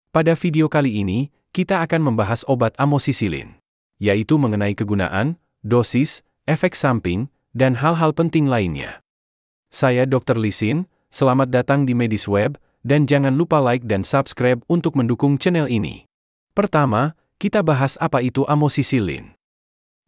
Pada video kali ini, kita akan membahas obat amoxicillin, yaitu mengenai kegunaan, dosis, efek samping, dan hal-hal penting lainnya. Saya Dr. Lisin, selamat datang di Medisweb, dan jangan lupa like dan subscribe untuk mendukung channel ini. Pertama, kita bahas apa itu amoxicillin.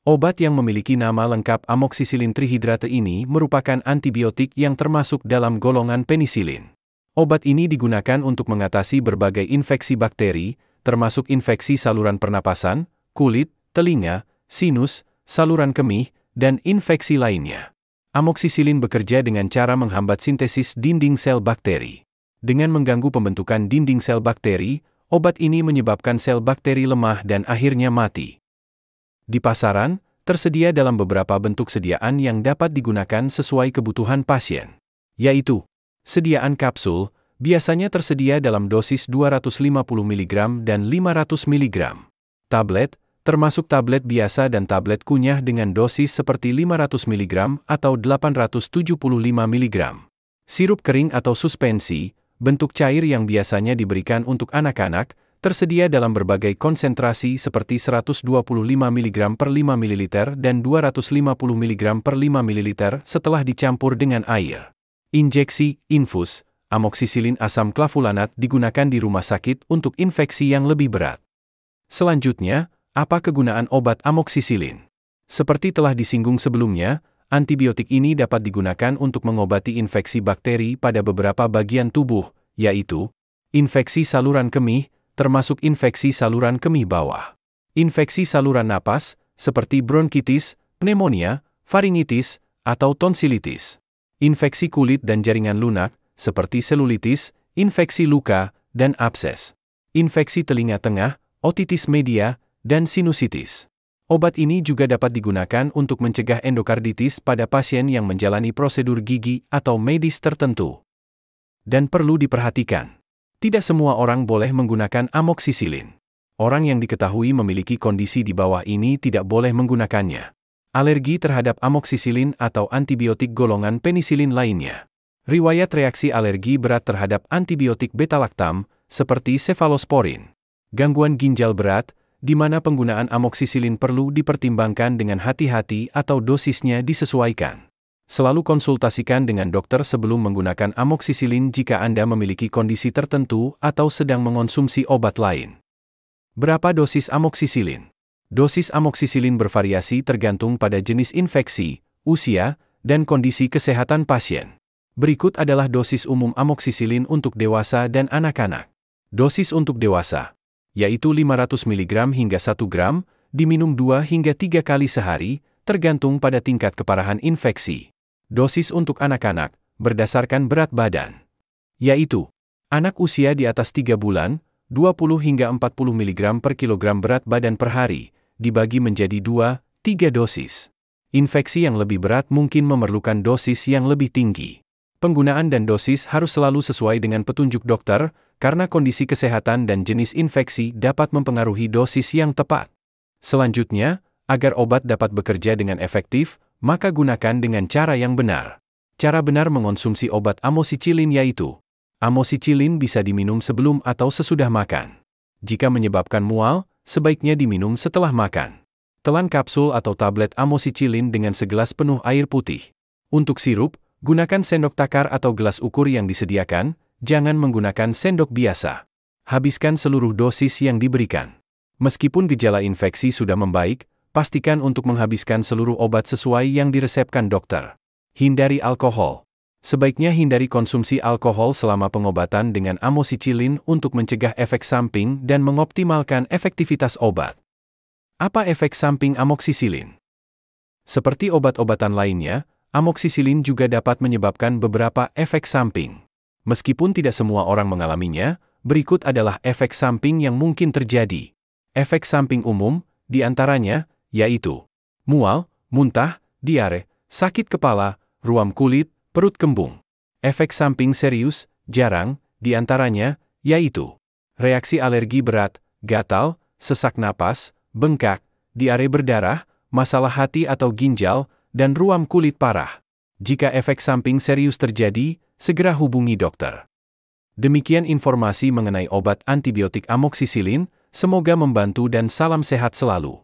Obat yang memiliki nama lengkap amoxicillin trihidrate ini merupakan antibiotik yang termasuk dalam golongan penisilin. Obat ini digunakan untuk mengatasi berbagai infeksi bakteri, termasuk infeksi saluran pernapasan, kulit, telinga, sinus, saluran kemih, dan infeksi lainnya. Amoxicillin bekerja dengan cara menghambat sintesis dinding sel bakteri. Dengan mengganggu pembentukan dinding sel bakteri, obat ini menyebabkan sel bakteri lemah dan akhirnya mati. Di pasaran, tersedia dalam beberapa bentuk sediaan yang dapat digunakan sesuai kebutuhan pasien, yaitu sediaan kapsul, biasanya tersedia dalam dosis 250 mg dan 500 mg. Tablet, termasuk tablet biasa dan tablet kunyah dengan dosis seperti 500 mg atau 875 mg. Sirup kering atau suspensi, bentuk cair yang biasanya diberikan untuk anak-anak, tersedia dalam berbagai konsentrasi seperti 125 mg per 5 ml dan 250 mg per 5 ml setelah dicampur dengan air. Injeksi, infus, amoxicillin asam clavulanat digunakan di rumah sakit untuk infeksi yang lebih berat. Selanjutnya, apa kegunaan obat amoxicillin? Seperti telah disinggung sebelumnya, antibiotik ini dapat digunakan untuk mengobati infeksi bakteri pada beberapa bagian tubuh, yaitu infeksi saluran kemih, termasuk infeksi saluran kemih bawah. Infeksi saluran napas, seperti bronkitis, pneumonia, faringitis, atau tonsilitis. Infeksi kulit dan jaringan lunak, seperti selulitis, infeksi luka, dan abses. Infeksi telinga tengah, otitis media, dan sinusitis. Obat ini juga dapat digunakan untuk mencegah endokarditis pada pasien yang menjalani prosedur gigi atau medis tertentu. Dan perlu diperhatikan, tidak semua orang boleh menggunakan amoxicillin. Orang yang diketahui memiliki kondisi di bawah ini tidak boleh menggunakannya. Alergi terhadap amoxicillin atau antibiotik golongan penisilin lainnya. Riwayat reaksi alergi berat terhadap antibiotik beta-laktam, seperti cefalosporin. Gangguan ginjal berat, di mana penggunaan amoxicillin perlu dipertimbangkan dengan hati-hati atau dosisnya disesuaikan. Selalu konsultasikan dengan dokter sebelum menggunakan amoxicillin jika Anda memiliki kondisi tertentu atau sedang mengonsumsi obat lain. Berapa dosis amoxicillin? Dosis amoxicillin bervariasi tergantung pada jenis infeksi, usia, dan kondisi kesehatan pasien. Berikut adalah dosis umum amoxicillin untuk dewasa dan anak-anak. Dosis untuk dewasa, yaitu 500 mg hingga 1 gram, diminum 2 hingga 3 kali sehari, tergantung pada tingkat keparahan infeksi. Dosis untuk anak-anak, berdasarkan berat badan, yaitu anak usia di atas 3 bulan, 20 hingga 40 mg per kilogram berat badan per hari, dibagi menjadi 2-3 dosis. Infeksi yang lebih berat mungkin memerlukan dosis yang lebih tinggi. Penggunaan dan dosis harus selalu sesuai dengan petunjuk dokter, karena kondisi kesehatan dan jenis infeksi dapat mempengaruhi dosis yang tepat. Selanjutnya, agar obat dapat bekerja dengan efektif, maka gunakan dengan cara yang benar. Cara benar mengonsumsi obat amoxicillin yaitu, amoxicillin bisa diminum sebelum atau sesudah makan. Jika menyebabkan mual, sebaiknya diminum setelah makan. Telan kapsul atau tablet amoxicillin dengan segelas penuh air putih. Untuk sirup, gunakan sendok takar atau gelas ukur yang disediakan, jangan menggunakan sendok biasa. Habiskan seluruh dosis yang diberikan. Meskipun gejala infeksi sudah membaik, pastikan untuk menghabiskan seluruh obat sesuai yang diresepkan dokter. Hindari alkohol. Sebaiknya hindari konsumsi alkohol selama pengobatan dengan amoxicillin untuk mencegah efek samping dan mengoptimalkan efektivitas obat. Apa efek samping amoxicillin? Seperti obat-obatan lainnya, amoxicillin juga dapat menyebabkan beberapa efek samping. Meskipun tidak semua orang mengalaminya, berikut adalah efek samping yang mungkin terjadi. Efek samping umum, di antaranya, yaitu mual, muntah, diare, sakit kepala, ruam kulit, perut kembung. Efek samping serius, jarang, di antaranya, yaitu reaksi alergi berat, gatal, sesak napas, bengkak, diare berdarah, masalah hati atau ginjal, dan ruam kulit parah. Jika efek samping serius terjadi, segera hubungi dokter. Demikian informasi mengenai obat antibiotik amoksisilin, semoga membantu dan salam sehat selalu.